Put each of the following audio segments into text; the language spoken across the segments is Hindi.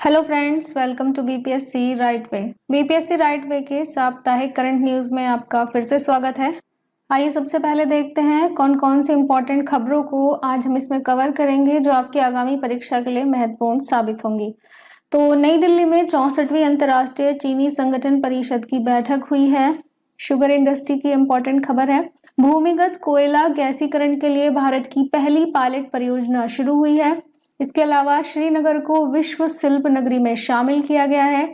Hello friends, welcome to BPSC right way. BPSC right way के साप्ताहिक करंट न्यूज़ में आपका फिर से स्वागत है। आइए सबसे पहले देखते हैं कौन कौन सी इंपॉर्टेंट खबरों को आज हम इसमें कवर करेंगे जो आपकी आगामी परीक्षा के लिए महत्वपूर्ण साबित होंगी। तो नई दिल्ली में 64वीं अंतर्राष्ट्रीय चीनी संगठन परिषद की बैठक हुई है। शुगर इंडस्ट्री की इंपॉर्टेंट खबर है। भूमिगत कोयला गैसीकरण के लिए भारत की पहली पायलट परियोजना शुरू हुई है। इसके अलावा श्रीनगर को विश्व शिल्प नगरी में शामिल किया गया है।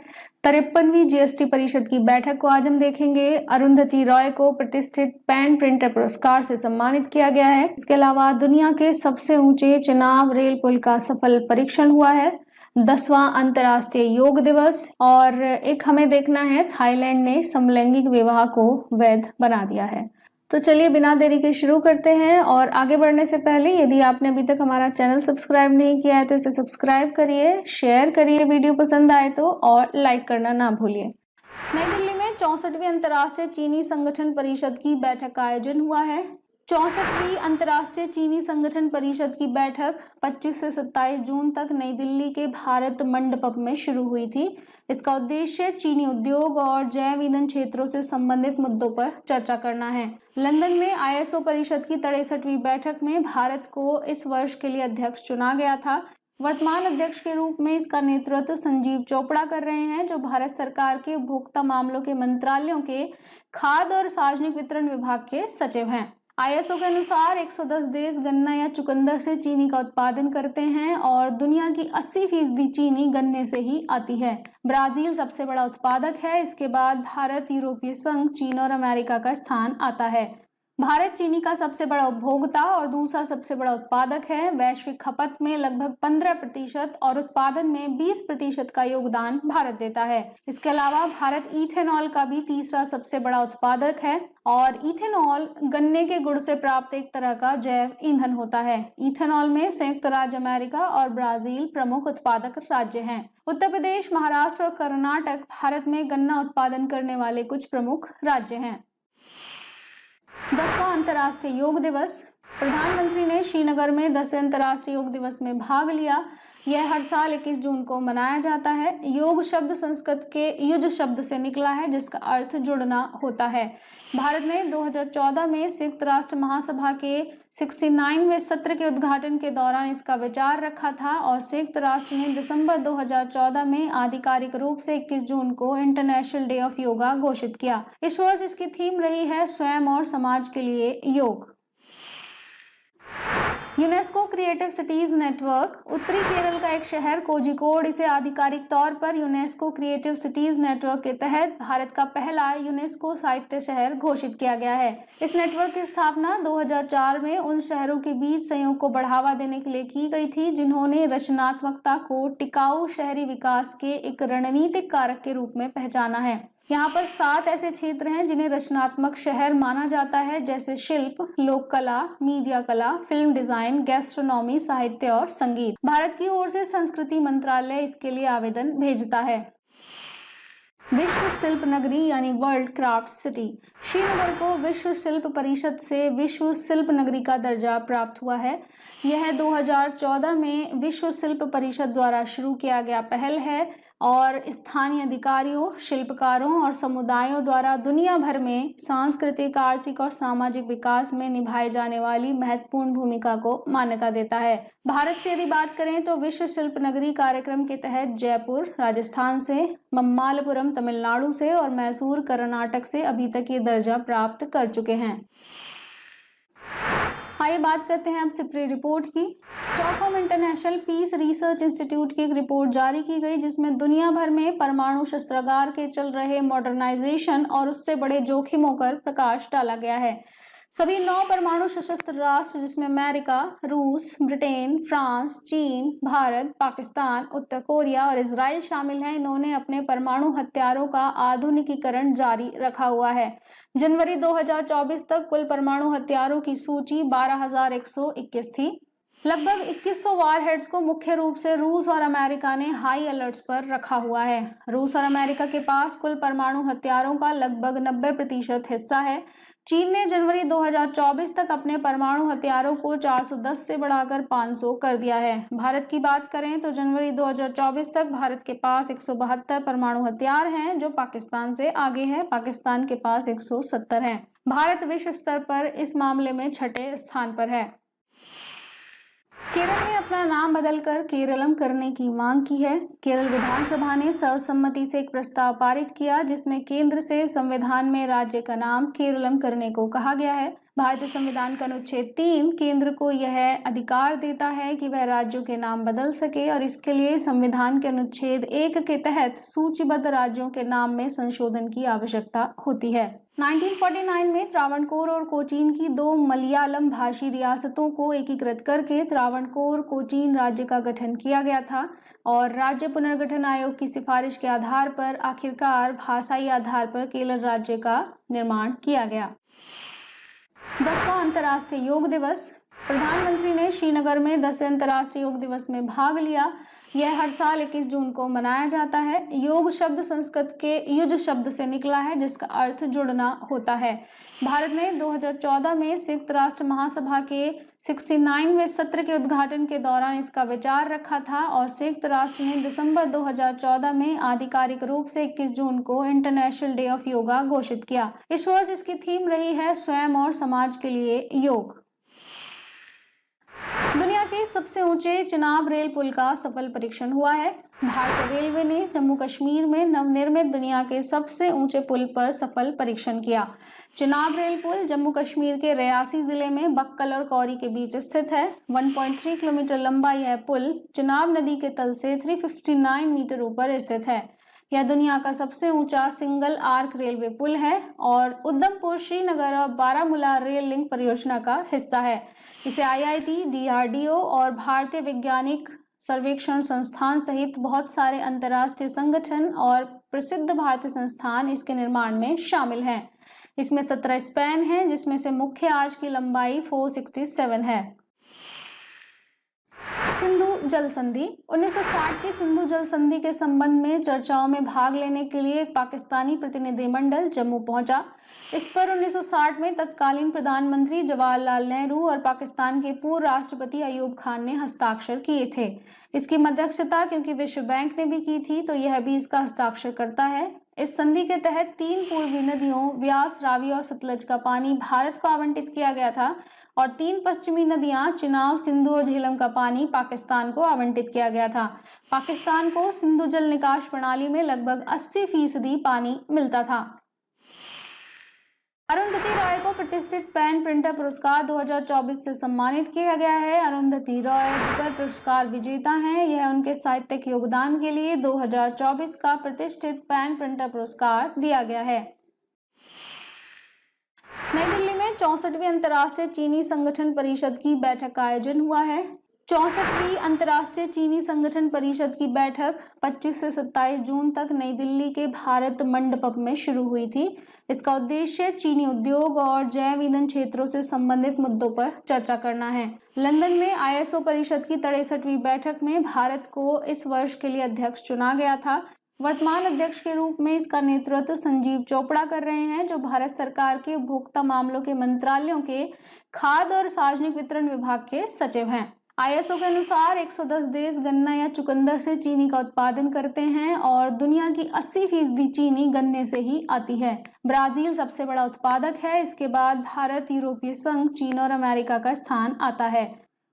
53वीं जीएसटी परिषद की बैठक को आज हम देखेंगे। अरुंधति रॉय को प्रतिष्ठित पेन प्रिंटर पुरस्कार से सम्मानित किया गया है। इसके अलावा दुनिया के सबसे ऊंचे चिनाब रेल पुल का सफल परीक्षण हुआ है। 10वां अंतर्राष्ट्रीय योग दिवस और एक हमें देखना है, थाईलैंड ने समलैंगिक विवाह को वैध बना दिया है। तो चलिए बिना देरी के शुरू करते हैं। और आगे बढ़ने से पहले यदि आपने अभी तक हमारा चैनल सब्सक्राइब नहीं किया है तो इसे सब्सक्राइब करिए, शेयर करिए वीडियो पसंद आए तो, और लाइक करना ना भूलिए। नई दिल्ली में 64वीं अंतर्राष्ट्रीय चीनी संगठन परिषद की बैठक का आयोजन हुआ है। 64वीं अंतर्राष्ट्रीय चीनी संगठन परिषद की बैठक 25 से 27 जून तक नई दिल्ली के भारत मंडपम में शुरू हुई थी। इसका उद्देश्य चीनी उद्योग और जैव ईंधन क्षेत्रों से संबंधित मुद्दों पर चर्चा करना है। लंदन में आईएसओ परिषद की 63वीं बैठक में भारत को इस वर्ष के लिए अध्यक्ष चुना गया था। वर्तमान अध्यक्ष के रूप में इसका नेतृत्व संजीव चोपड़ा कर रहे हैं, जो भारत सरकार के उपभोक्ता मामलों के मंत्रालयों के खाद्य और सार्वजनिक वितरण विभाग के सचिव हैं। आईएसओ के अनुसार 110 देश गन्ना या चुकंदर से चीनी का उत्पादन करते हैं और दुनिया की 80% चीनी गन्ने से ही आती है। ब्राजील सबसे बड़ा उत्पादक है। इसके बाद भारत, यूरोपीय संघ, चीन और अमेरिका का स्थान आता है। भारत चीनी का सबसे बड़ा उपभोक्ता और दूसरा सबसे बड़ा उत्पादक है। वैश्विक खपत में लगभग 15% और उत्पादन में 20% का योगदान भारत देता है। इसके अलावा भारत इथेनॉल का भी तीसरा सबसे बड़ा उत्पादक है और इथेनॉल गन्ने के गुड़ से प्राप्त एक तरह का जैव ईंधन होता है। इथेनॉल में संयुक्त राज्य अमेरिका और ब्राजील प्रमुख उत्पादक राज्य हैं। उत्तर प्रदेश, महाराष्ट्र और कर्नाटक भारत में गन्ना उत्पादन करने वाले कुछ प्रमुख राज्य हैं। 10वां अंतर्राष्ट्रीय योग दिवस। प्रधानमंत्री ने श्रीनगर में 10वें अंतर्राष्ट्रीय योग दिवस में भाग लिया। यह हर साल 21 जून को मनाया जाता है। योग शब्द संस्कृत के युज शब्द से निकला है, जिसका अर्थ जुड़ना होता है। भारत ने 2014 में संयुक्त राष्ट्र महासभा के 69वें सत्र के उद्घाटन के दौरान इसका विचार रखा था और संयुक्त राष्ट्र ने दिसंबर 2014 में आधिकारिक रूप से 21 जून को इंटरनेशनल डे ऑफ योगा घोषित किया। इस वर्ष इसकी थीम रही है स्वयं और समाज के लिए योग। UNESCO creative cities network. उत्तरी केरल का एक शहर कोझिकोड इसे आधिकारिक तौर पर यूनेस्को क्रिएटिव सिटीज नेटवर्क के तहत भारत का पहला यूनेस्को साहित्य शहर घोषित किया गया है। इस नेटवर्क की स्थापना 2004 में उन शहरों के बीच सहयोग को बढ़ावा देने के लिए की गई थी जिन्होंने रचनात्मकता को टिकाऊ शहरी विकास के एक रणनीतिक कारक के रूप में पहचाना है। यहाँ पर 7 ऐसे क्षेत्र हैं जिन्हें रचनात्मक शहर माना जाता है, जैसे शिल्प, लोक कला, मीडिया कला, फिल्म डिजाइन, गैस्ट्रोनॉमी, साहित्य और संगीत। भारत की ओर से संस्कृति मंत्रालय इसके लिए आवेदन भेजता है। विश्व शिल्प नगरी यानी वर्ल्ड क्राफ्ट सिटी। श्रीनगर को विश्व शिल्प परिषद से विश्व शिल्प नगरी का दर्जा प्राप्त हुआ है। यह 2014 में विश्व शिल्प परिषद द्वारा शुरू किया गया पहल है और स्थानीय अधिकारियों, शिल्पकारों और समुदायों द्वारा दुनिया भर में सांस्कृतिक, आर्थिक और सामाजिक विकास में निभाई जाने वाली महत्वपूर्ण भूमिका को मान्यता देता है। भारत से यदि बात करें तो विश्व शिल्प नगरी कार्यक्रम के तहत जयपुर राजस्थान से, मम्मालपुरम तमिलनाडु से और मैसूर कर्नाटक से अभी तक ये दर्जा प्राप्त कर चुके हैं। आइए बात करते हैं अब सिप्री रिपोर्ट की। Stockholm International Peace Research Institute की एक रिपोर्ट जारी की गई जिसमें दुनिया भर में परमाणु शस्त्रागार के चल रहे मॉडर्नाइजेशन और उससे बड़े जोखिमों पर प्रकाश डाला गया है। सभी 9 परमाणु सशस्त्र राष्ट्र जिसमें अमेरिका, रूस, ब्रिटेन, फ्रांस, चीन, भारत, पाकिस्तान, उत्तर कोरिया और इजराइल शामिल हैं, इन्होंने अपने परमाणु हथियारों का आधुनिकीकरण जारी रखा हुआ है। जनवरी 2024 तक कुल परमाणु हथियारों की सूची 12,121 थी। लगभग 2100 वारहेड्स को मुख्य रूप से रूस और अमेरिका ने हाई अलर्ट्स पर रखा हुआ है। रूस और अमेरिका के पास कुल परमाणु हथियारों का लगभग 90% हिस्सा है। चीन ने जनवरी 2024 तक अपने परमाणु हथियारों को 410 से बढ़ाकर 500 कर दिया है। भारत की बात करें तो जनवरी 2024 तक भारत के पास 172 परमाणु हथियार हैं, जो पाकिस्तान से आगे है। पाकिस्तान के पास 170 हैं। भारत विश्व स्तर पर इस मामले में छठे स्थान पर है। केरल ने अपना नाम बदलकर केरलम करने की मांग की है। केरल विधानसभा ने सर्वसम्मति से एक प्रस्ताव पारित किया, जिसमें केंद्र से संविधान में राज्य का नाम केरलम करने को कहा गया है। भारतीय संविधान का अनुच्छेद 3 केंद्र को यह अधिकार देता है कि वह राज्यों के नाम बदल सके और इसके लिए संविधान के अनुच्छेद 1 के तहत सूचीबद्ध राज्यों के नाम में संशोधन की आवश्यकता होती है। 1949 में त्रावणकोर और कोचीन की 2 मलयालम भाषी रियासतों को एकीकृत करके त्रावणकोर कोचीन राज्य का गठन किया गया था और राज्य पुनर्गठन आयोग की सिफारिश के आधार पर आखिरकार भाषाई आधार पर केरल राज्य का निर्माण किया गया। 10वां अंतर्राष्ट्रीय योग दिवस। प्रधानमंत्री ने श्रीनगर में 10वें अंतर्राष्ट्रीय योग दिवस में भाग लिया। यह हर साल 21 जून को मनाया जाता है। योग शब्द संस्कृत के युज शब्द से निकला है, जिसका अर्थ जुड़ना होता है। भारत ने 2014 में संयुक्त राष्ट्र महासभा के 69वें सत्र के उद्घाटन के दौरान इसका विचार रखा था और संयुक्त राष्ट्र ने दिसंबर 2014 में आधिकारिक रूप से 21 जून को इंटरनेशनल डे ऑफ योगा घोषित किया। इस वर्ष इसकी थीम रही है स्वयं और समाज के लिए योग। दुनिया के सबसे ऊंचे चिनाब रेल पुल का सफल परीक्षण हुआ है। भारतीय रेलवे ने जम्मू कश्मीर में नवनिर्मित दुनिया के सबसे ऊंचे पुल पर सफल परीक्षण किया। चिनाब रेल पुल जम्मू कश्मीर के रियासी जिले में बक्कल और कौरी के बीच स्थित है। 1.3 किलोमीटर लंबा यह पुल चिनाब नदी के तल से 359 मीटर ऊपर स्थित है। यह दुनिया का सबसे ऊंचा सिंगल आर्क रेलवे पुल है और उधमपुर, श्रीनगर और बारामूला रेल लिंक परियोजना का हिस्सा है। इसे IIT, DRDO और भारतीय वैज्ञानिक सर्वेक्षण संस्थान सहित बहुत सारे अंतर्राष्ट्रीय संगठन और प्रसिद्ध भारतीय संस्थान इसके निर्माण में शामिल हैं। इसमें 17 स्पैन हैं, जिसमें से मुख्य आर्च की लंबाई 467 है। सिंधु जल संधि। 1960 की सिंधु जल संधि के संबंध में चर्चाओं में भाग लेने के लिए एक पाकिस्तानी प्रतिनिधिमंडल जम्मू पहुंचा। इस पर 1960 में तत्कालीन प्रधानमंत्री जवाहरलाल नेहरू और पाकिस्तान के पूर्व राष्ट्रपति अयूब खान ने हस्ताक्षर किए थे। इसकी मध्यस्थता क्योंकि विश्व बैंक ने भी की थी, तो यह भी इसका हस्ताक्षर करता है। इस संधि के तहत 3 पूर्वी नदियों व्यास, रावी और सतलज का पानी भारत को आवंटित किया गया था और 3 पश्चिमी नदियां चिनाब, सिंधु और झेलम का पानी पाकिस्तान को आवंटित किया गया था। पाकिस्तान को सिंधु जल निकास प्रणाली में लगभग 80% पानी मिलता था। अरुंधति रॉय को प्रतिष्ठित पेन प्रिंटर पुरस्कार 2024 से सम्मानित किया गया है। अरुंधति रॉय बुकर पुरस्कार विजेता हैं। यह उनके साहित्यिक योगदान के लिए 2024 का प्रतिष्ठित पेन प्रिंटर पुरस्कार दिया गया है। नई दिल्ली में 64वीं अंतर्राष्ट्रीय चीनी संगठन परिषद की बैठक का आयोजन हुआ है। 64वीं अंतर्राष्ट्रीय चीनी संगठन परिषद की बैठक 25 से 27 जून तक नई दिल्ली के भारत मंडपम में शुरू हुई थी। इसका उद्देश्य चीनी उद्योग और जैव ईंधन क्षेत्रों से संबंधित मुद्दों पर चर्चा करना है। लंदन में ISO परिषद की 63वीं बैठक में भारत को इस वर्ष के लिए अध्यक्ष चुना गया था। वर्तमान अध्यक्ष के रूप में इसका नेतृत्व संजीव चोपड़ा कर रहे हैं, जो भारत सरकार के उपभोक्ता मामलों के मंत्रालयों के खाद्य और सार्वजनिक वितरण विभाग के सचिव हैं। ISO के अनुसार 110 देश गन्ना या चुकंदर से चीनी का उत्पादन करते हैं और दुनिया की 80% चीनी गन्ने से ही आती है। ब्राजील सबसे बड़ा उत्पादक है। इसके बाद भारत, यूरोपीय संघ, चीन और अमेरिका का स्थान आता है।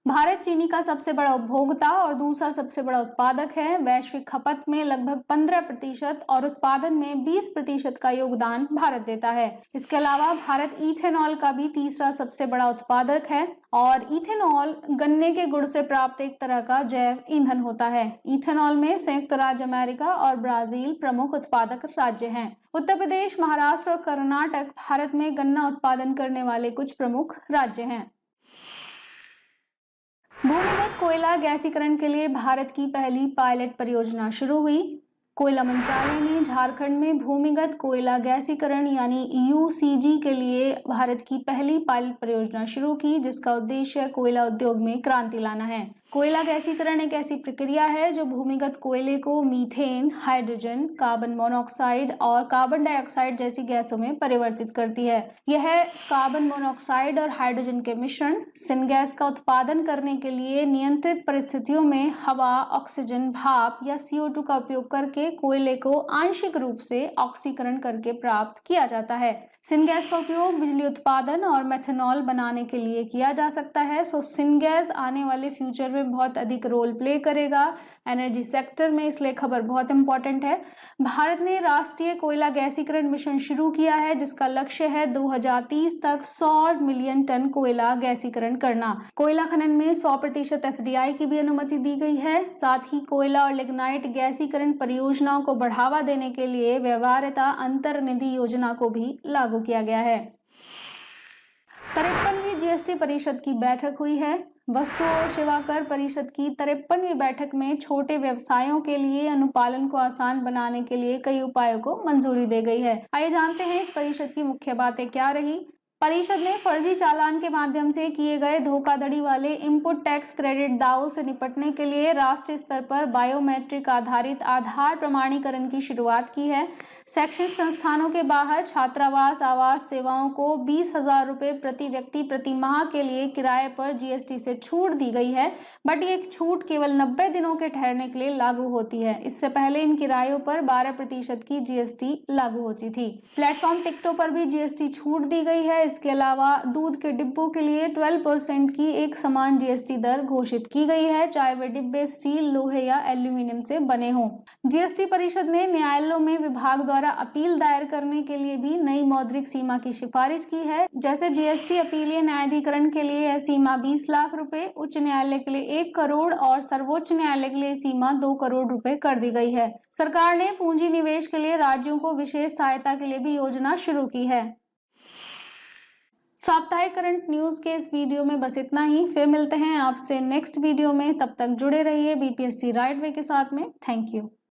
भारत चीनी का सबसे बड़ा उपभोक्ता और दूसरा सबसे बड़ा उत्पादक है। वैश्विक खपत में लगभग 15% और उत्पादन में 20% का योगदान भारत देता है। इसके अलावा भारत इथेनॉल का भी तीसरा सबसे बड़ा उत्पादक है और इथेनॉल गन्ने के गुड़ से प्राप्त एक तरह का जैव ईंधन होता है। इथेनॉल में संयुक्त राज्य अमेरिका और ब्राजील प्रमुख उत्पादक राज्य हैं। उत्तर प्रदेश, महाराष्ट्र और कर्नाटक भारत में गन्ना उत्पादन करने वाले कुछ प्रमुख राज्य हैं। भूमिगत कोयला गैसीकरण के लिए भारत की पहली पायलट परियोजना शुरू हुई। कोयला मंत्रालय ने झारखंड में भूमिगत कोयला गैसीकरण यानी यूसीजी के लिए भारत की पहली पायलट परियोजना शुरू की, जिसका उद्देश्य कोयला उद्योग में क्रांति लाना है। कोयला गैसीकरण एक ऐसी प्रक्रिया है जो भूमिगत कोयले को मीथेन, हाइड्रोजन, कार्बन मोनोऑक्साइड और कार्बन डाइऑक्साइड जैसी गैसों में परिवर्तित करती है। यह कार्बन मोनोऑक्साइड और हाइड्रोजन के मिश्रण सिनगैस का उत्पादन करने के लिए नियंत्रित परिस्थितियों में हवा, ऑक्सीजन, भाप या CO2 का उपयोग करके कोयले को आंशिक रूप से ऑक्सीकरण करके प्राप्त किया जाता है। सिनगैस का उपयोग बिजली उत्पादन और मेथनॉल बनाने के लिए किया जा सकता है। सिनगैस आने वाले फ्यूचर में बहुत अधिक रोल प्ले करेगा एनर्जी सेक्टर में, इसलिए खबर बहुत इंपॉर्टेंट है। भारत ने राष्ट्रीय कोयला गैसीकरण मिशन शुरू किया है, जिसका लक्ष्य है 2030 तक 100 मिलियन टन कोयला गैसीकरण करना। कोयला खनन में 100% FDI की भी अनुमति दी गई है। साथ ही कोयला और लिग्नाइट गैसीकरण परियोजनाओं को बढ़ावा देने के लिए व्यवहार्यता अंतर निधि योजना को भी लागू किया गया है। 53वीं GST परिषद की बैठक हुई है। वस्तु और सेवा कर परिषद की 53वीं बैठक में छोटे व्यवसायों के लिए अनुपालन को आसान बनाने के लिए कई उपायों को मंजूरी दे गई है। आइए जानते हैं इस परिषद की मुख्य बातें क्या रही। परिषद ने फर्जी चालान के माध्यम से किए गए धोखाधड़ी वाले इनपुट टैक्स क्रेडिट दावों से निपटने के लिए राष्ट्रीय स्तर पर बायोमेट्रिक आधारित आधार प्रमाणीकरण की शुरुआत की है। शैक्षणिक संस्थानों के बाहर छात्रावास आवास सेवाओं को 20,000 रुपए प्रति व्यक्ति प्रति माह के लिए किराए पर GST से छूट दी गई है, बट ये छूट केवल 90 दिनों के ठहरने के लिए लागू होती है। इससे पहले इन किरायों पर 12% की GST लागू होती थी। प्लेटफॉर्म टिकटों पर भी GST छूट दी गई है। इसके अलावा दूध के डिब्बों के लिए 12% की एक समान GST दर घोषित की गई है, चाहे वे डिब्बे स्टील, लोहे या एल्यूमिनियम से बने हों। GST परिषद ने न्यायालयों में विभाग द्वारा अपील दायर करने के लिए भी नई मौद्रिक सीमा की सिफारिश की है। जैसे GST अपीलीय न्यायाधिकरण के लिए यह सीमा 20 लाख रुपए, उच्च न्यायालय के लिए 1 करोड़ और सर्वोच्च न्यायालय के लिए सीमा 2 करोड़ रुपए कर दी गई है। सरकार ने पूंजी निवेश के लिए राज्यों को विशेष सहायता के लिए भी योजना शुरू की है। साप्ताहिक करंट न्यूज के इस वीडियो में बस इतना ही। फिर मिलते हैं आपसे नेक्स्ट वीडियो में, तब तक जुड़े रहिए BPSC राइट वे के साथ में। Thank you.